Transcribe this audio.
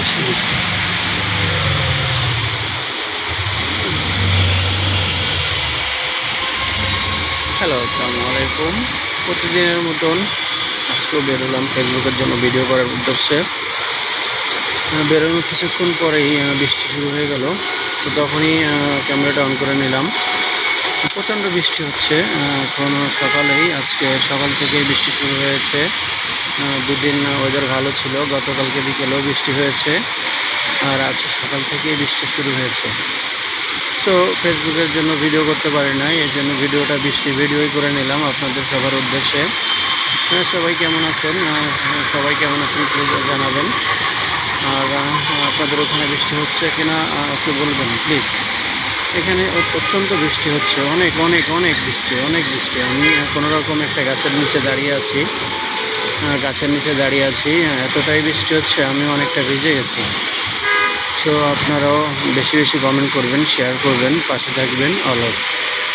Hello, আসসালামু আলাইকুম। প্রতিদিনের মতন আজকেও বেরোলাম ফেসবুকের জন্য ভিডিও করার উদ্দেশ্যে। বেরোনোর কিছুক্ষণ পরেই বৃষ্টি শুরু হয়ে গেল। তো তখনই ক্যামেরাটা অন করে নিলাম। প্রচণ্ড বৃষ্টি হচ্ছে। এখন সকালেই আজকে সকাল থেকেই বৃষ্টি শুরু হয়েছে। দুদিন ওয়েদার ভালো ছিল, গতকালকে বিকেলেও বৃষ্টি হয়েছে, আর আজকে সকাল থেকেই বৃষ্টি শুরু হয়েছে। তো ফেসবুকের জন্য ভিডিও করতে পারি নাই, এই জন্য ভিডিওটা ভিডিওই করে নিলাম আপনাদের সবার উদ্দেশ্যে। সবাই কেমন আছেন? সবাই কেমন আছেন প্লিজ জানাবেন। আর আপনাদের ওখানে বৃষ্টি হচ্ছে কিনা একটু বলবেন প্লিজ। এখানে অত্যন্ত বৃষ্টি হচ্ছে, অনেক অনেক অনেক বৃষ্টি, অনেক বৃষ্টি। আমি কোনোরকম একটা গাছের নিচে দাঁড়িয়ে আছি, এতটাই বৃষ্টি হচ্ছে আমি অনেকটা ভিজে গেছি। সো আপনারাও বেশি বেশি কমেন্ট করবেন, শেয়ার করবেন, পাশে থাকবেন। অলওয়েজ।